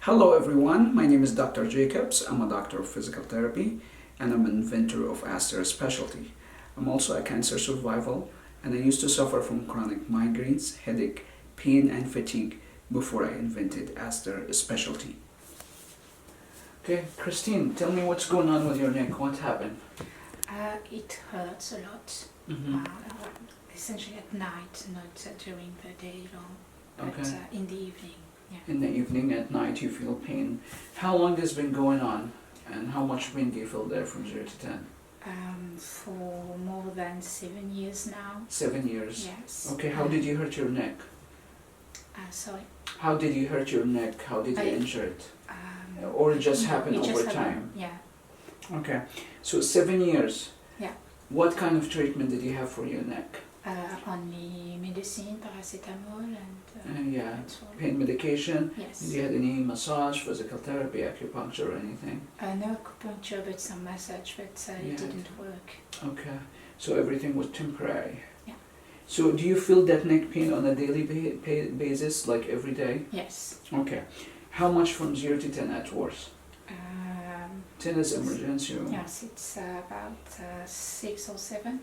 Hello everyone, my name is Dr. Jacobs. I'm a doctor of physical therapy and I'm an inventor of ASTR specialty. I'm also a cancer survivor and I used to suffer from chronic migraines, headache, pain and fatigue before I invented ASTR specialty. Okay, Christine, tell me what's going on with your neck. What happened? It hurts a lot, essentially at night, not during the day long, but Okay. in the evening. Yeah. In the evening, at night, you feel pain. How long has been going on and how much pain do you feel there from 0 to 10? For more than 7 years now. 7 years? Yes. Okay, how did you hurt your neck? Sorry. How did you hurt your neck? How did you injure it? Or it just happened It over just time? happened, yeah. Okay, so 7 years. Yeah. What kind of treatment did you have for your neck? Only medicine, paracetamol and Yeah, that's all. pain medication? Yes. Did you have any massage, physical therapy, acupuncture or anything? No acupuncture, but some massage, but Yeah. it didn't work. Okay, so everything was temporary? Yeah. So do you feel that neck pain on a daily basis, like every day? Yes. Okay. How much from 0 to 10 at worst? 10 is emergency room. Yes, it's about 6 or 7.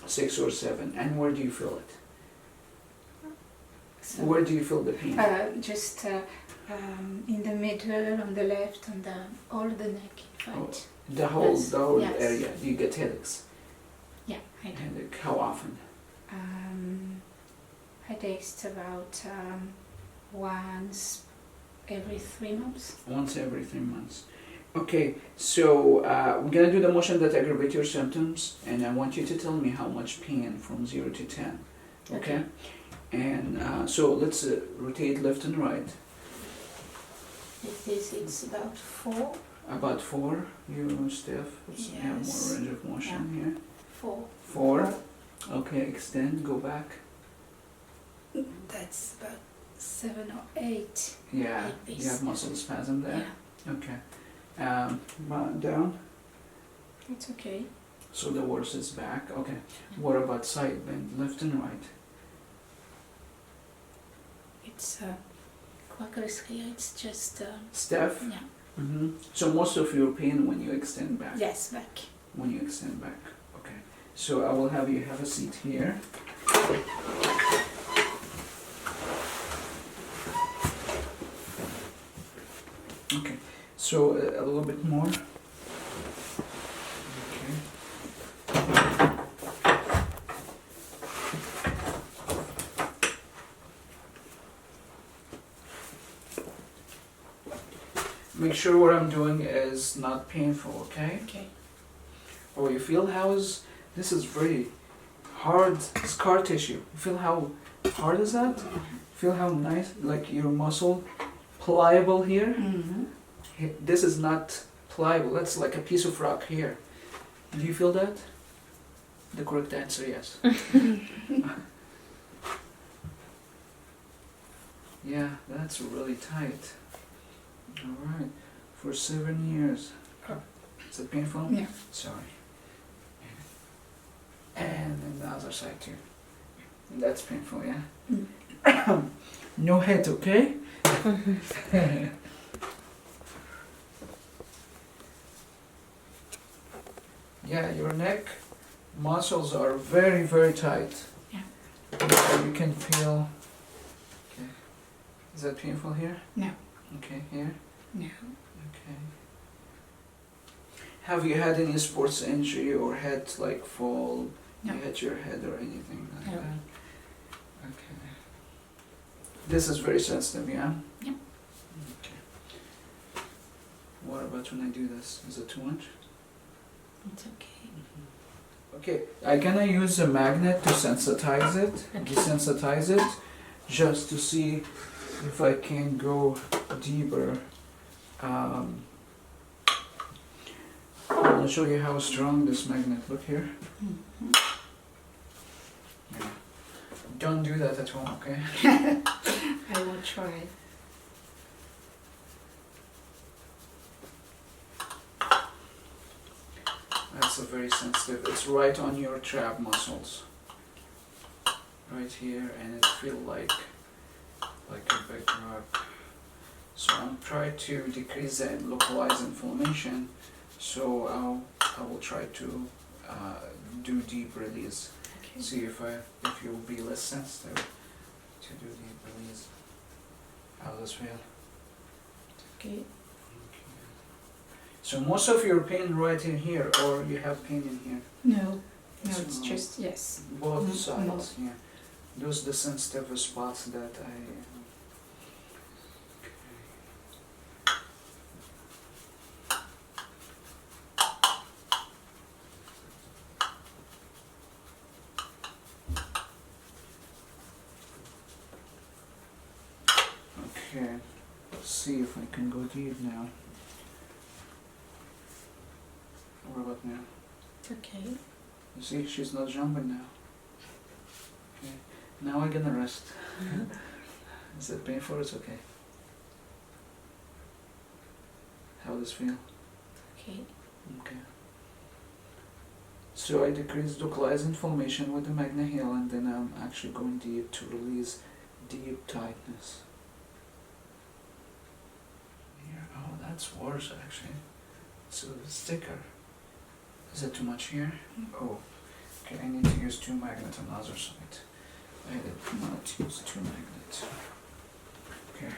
6 or 7. And where do you feel it? So, Where do you feel the pain? just in the middle, on the left, on all the neck, in fact. The whole, Yes. the whole Yes. area. Do you get headaches? Yeah, I do. Headache. How often? Headaches about once every 3 months. Once every 3 months. Okay, so we're gonna do the motion that aggravate your symptoms, and I want you to tell me how much pain from 0 to 10. Okay? And so let's rotate left and right. It's about 4. About 4. You, Steph, let's have Yes. more range of motion here. 4. 4. Okay, extend, go back. That's about 7 or 8. Yeah, Like you this. have muscle spasm there. Yeah, Okay. Down. it's okay. So the worst is back. Okay. Yeah. What about side bend, left and right? It's quite closely. It's just Steph? yeah. So most of your pain when you extend back? Yes, back. When you extend back. Okay. So I will have you have a seat here. Okay. So a little bit more. Okay. Make sure what I'm doing is not painful, okay? Okay. Oh, you feel how is, this is very hard scar tissue. You feel how hard is that? Feel how nice, like your muscle pliable here? This is not pliable, that's like a piece of rock here. Do you feel that? The correct answer, yes. Yeah, that's really tight. Alright, for 7 years. Is it painful? Yeah. Sorry. And then the other side too. That's painful, yeah? No head, okay? Yeah, your neck muscles are very, very tight. Yeah. So you can feel... Okay. Is that painful here? No. Okay, here? No. Okay. Have you had any sports injury or head like fall? No. You hit your head or anything like No. that? Okay. This is very sensitive, yeah? Yep. Okay. What about when I do this? Is it too much? It's okay. Okay, I'm gonna use a magnet to sensitize it, Okay. desensitize it, just to see if I can go deeper. I'm gonna show you how strong this magnet. Look here. Yeah. Don't do that at home, okay? I will try. That's a very sensitive. It's right on your trap muscles. Right here, and it feels like a big rock. So I'm trying to decrease the localized inflammation. So I will try to do deep release. Okay. See if you'll be less sensitive to do deep release. How does this feel? Okay. So most of your pain right in here, or you have pain in here? No, It's it's just, yes. both Mm, sides. Yeah, those are the sensitive spots that I. Okay, let's see if I can go deep now. What about now? Okay. You see, she's not jumping now. Okay, now I'm gonna rest. Is it painful? It's okay. How does this feel? Okay. Okay. So I decrease localized inflammation with the Magna Heal, and then I'm actually going deep to release deep tightness. Here, oh, that's worse actually. So it's thicker. Is it too much here? Oh, okay, I need to use 2 magnets on the other side. I did not use 2 magnets. Okay.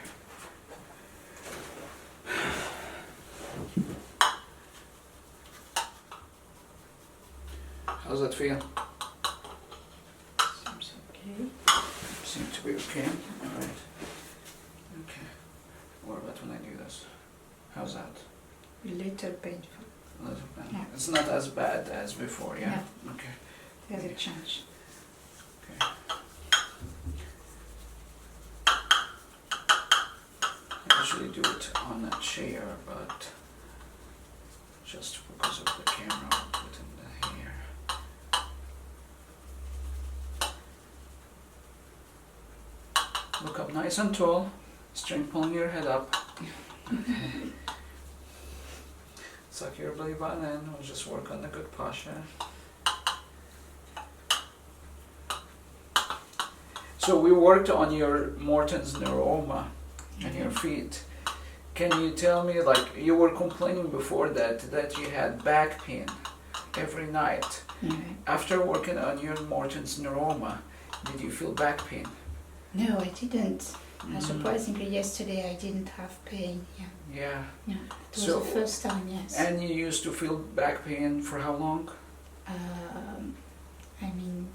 How's that feel? Seems okay. Seems to be okay. Alright. Okay. What about when I do this? How's that? A little painful. A little bit. Yeah. It's not as bad as before, yeah? Okay. There's a change. Okay. I usually do it on a chair, but just because of the camera, I'll put it in the hair. Look up nice and tall. Strength pulling your head up. Suck your belly button in. We'll just work on the good posture. So we worked on your Morton's neuroma and your feet. Can you tell me, like, you were complaining before that you had back pain every night. After working on your Morton's neuroma, did you feel back pain? No, I didn't. Surprisingly, yesterday I didn't have pain. Yeah. Yeah. Yeah. It was So- the first time, yes. And you used to feel back pain for how long? I mean,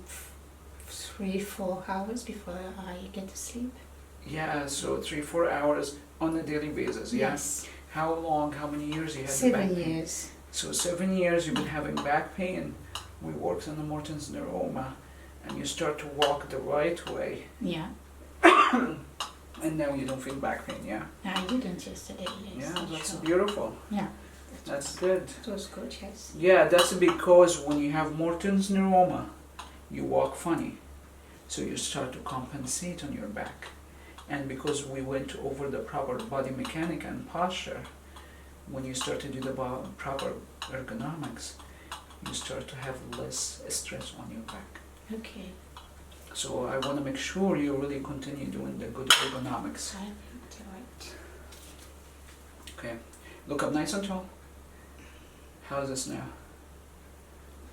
3-4 hours before I get to sleep. Yeah, so 3-4 hours on a daily basis, yeah? Yes. How long, how many years you had 7 back pain? years. So 7 years you've been having back pain. We worked on the Morton's neuroma, and you start to walk the right way, Yeah. and now you don't feel back pain, yeah? I didn't yesterday, yes. Yeah, that's sure. beautiful. Yeah. That's good. It was good, yes. Yeah, that's because when you have Morton's neuroma, you walk funny. So you start to compensate on your back. And because we went over the proper body mechanic and posture, when you start to do the proper ergonomics, you start to have less stress on your back. Okay. So I want to make sure you really continue doing the good ergonomics. I will do it. Okay, look up nice and tall. How's this now?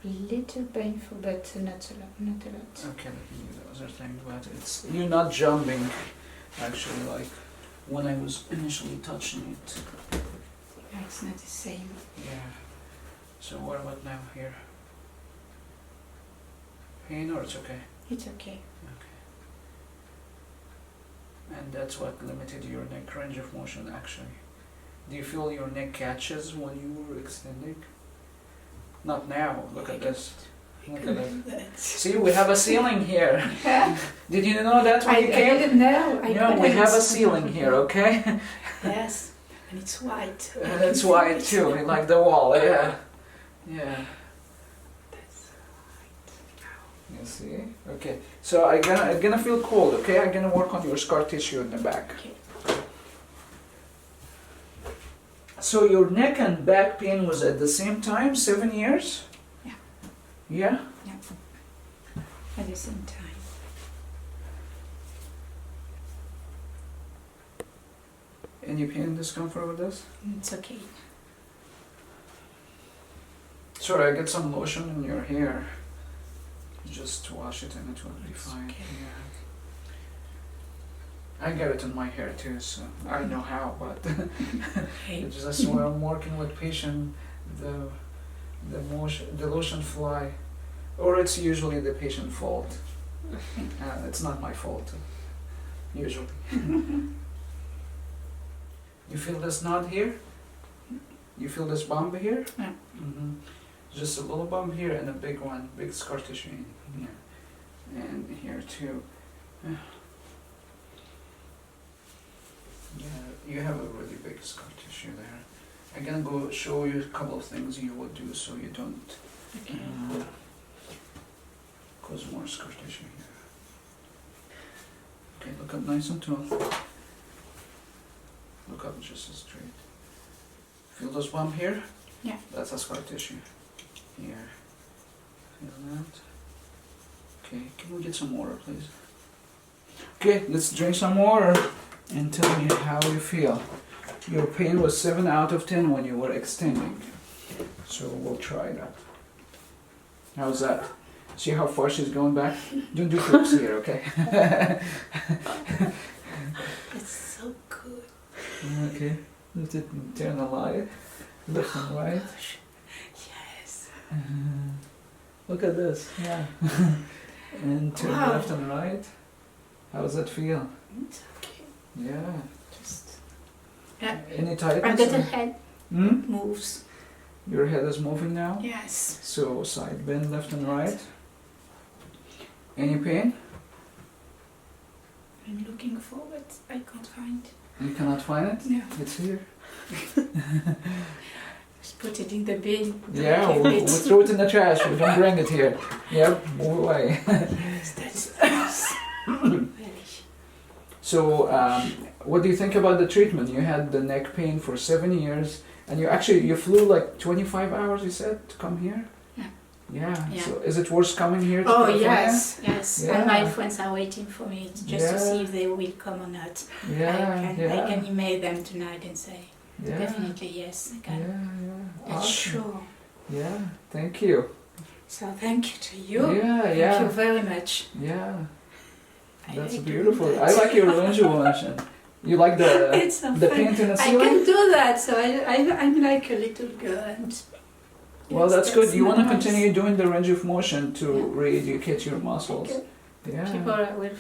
A little painful, but not a lot. Not a lot. Okay, let me do the other thing, but it's, you're not jumping, actually, like when I was initially touching it. Yeah, it's not the same. Yeah. So what about now here? Pain or it's okay? It's okay. Okay. And that's what limited your neck range of motion actually. Do you feel your neck catches when you were extending? Not now. Look at this. Look at it. See, we have a ceiling here. Did you know that when I you came? didn't know. No, we have a ceiling here, okay? Yes, and it's white. That's white too, like the wall, yeah. Yeah. You see? Okay. So I'm gonna feel cold, okay? I'm gonna work on your scar tissue in the back. Okay. So your neck and back pain was at the same time, 7 years? Yeah. Yeah? Yeah. At the same time. Any pain and discomfort with this? It's okay. Sorry, I get some lotion in your hair. Just wash it and it will be fine. Okay. Yeah. I get it in my hair too, so I know how, but it's just when I'm working with patient, the lotion fly, or it's usually the patient fault. It's not my fault, usually. You feel this knot here? You feel this bump here? Yeah. Just a little bump here and a big one, big scar tissue in here. And here too. Yeah, you have a really big scar tissue there. I'm gonna go show you a couple of things you would do so you don't cause more scar tissue here. Okay, look up nice and tall. Look up just as straight. Feel this bump here? Yeah. That's a scar tissue. Here. Feel that? Okay, can we get some water, please? Okay, let's drink some water and tell me how you feel. Your pain was 7 out of 10 when you were extending. So we'll try that. How's that? See how far she's going back? Don't do tricks here, okay? It's so good. Okay, let it turn the light, left and right. Yes. Look at this, yeah. And turn Wow. left and right. How does that feel? It's okay. Yeah. Just Any tightness? and the head Hmm? moves. Your head is moving now? Yes. So side bend left and right. Any pain? I'm looking for it. I can't find. You cannot find it? No. It's here. Just put it in the bin. Yeah, Keep we'll it. throw it in the trash. We don't bring it here. Yep, move away. That's really. So, what do you think about the treatment? You had the neck pain for 7 years, and you flew like 25 hours, you said, to come here? Yeah. Yeah. Yeah. So, is it worth coming here to Oh California? yes, yes. Yeah. And my friends are waiting for me just to see if they will come or not. Yeah, I can email them tonight and say yeah. definitely yes. I Yeah, can. yeah. That's Awesome. sure. Yeah, thank you. So thank you to you. Yeah, Thank yeah. you very much. Yeah, I that's like beautiful. doing I that. like your range of motion. You like the It's so the fun. paint in the I ceiling? can do that, so I'm like a little girl. And Well, yes, that's good. You want to nice. continue doing the range of motion to Yeah. re-educate your muscles. Okay. Yeah. People will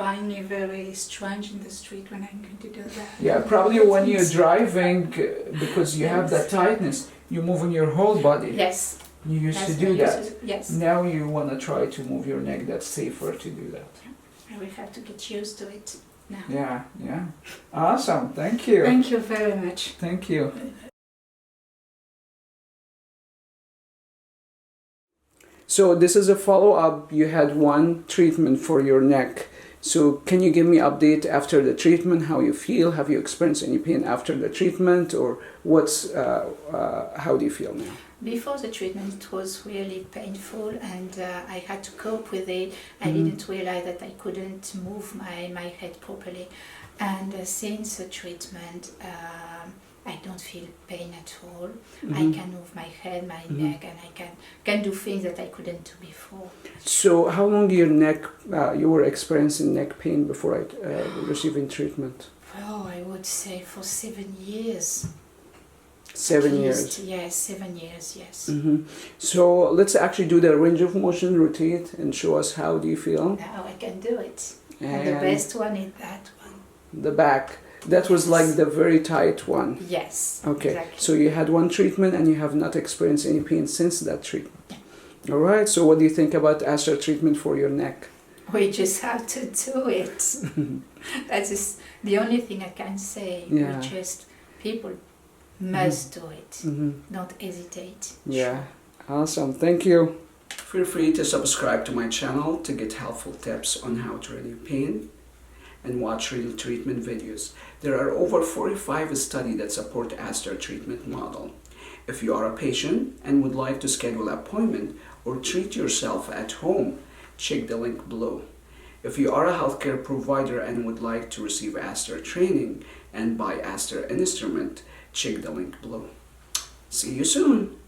find me very strange in the street when I'm going to do that. Yeah, probably when you're driving, because you have that tightness, you're moving your whole body. Yes. You used to That's do what I that. used to- yes. Now you want to try to move your neck. That's safer to do that. I will have to get used to it now. Yeah, yeah. Awesome. Thank you. Thank you very much. Thank you. So this is a follow-up. You had one treatment for your neck. So can you give me update after the treatment, how you feel? Have you experienced any pain after the treatment, or how do you feel now? Before the treatment, it was really painful, and I had to cope with it. I Mhm. didn't realize that I couldn't move my head properly. And since the treatment, I don't feel pain at all. I Mhm. can move my head, my Mhm. neck, and I can do things that I couldn't do before. So how long your neck, you were experiencing neck pain before receiving treatment? Oh, I would say for 7 years. 7 At years. least. Yes, 7 years, yes. Mm-hmm. So let's actually do the range of motion rotate and show us how do you feel. Now I can do it. And the best one is that one. The back. That was like the very tight one. Yes. Okay. Exactly. So you had one treatment and you have not experienced any pain since that treatment. All right. So what do you think about ASTR treatment for your neck? We just have to do it. That is the only thing I can say. Yeah. We just, people must do it. Mm-hmm. Don't hesitate. Yeah. Awesome. Thank you. Feel free to subscribe to my channel to get helpful tips on how to relieve pain and watch real treatment videos. There are over 45 studies that support ASTR treatment model. If you are a patient and would like to schedule an appointment or treat yourself at home, check the link below. If you are a healthcare provider and would like to receive ASTR training and buy ASTR instrument, check the link below. See you soon!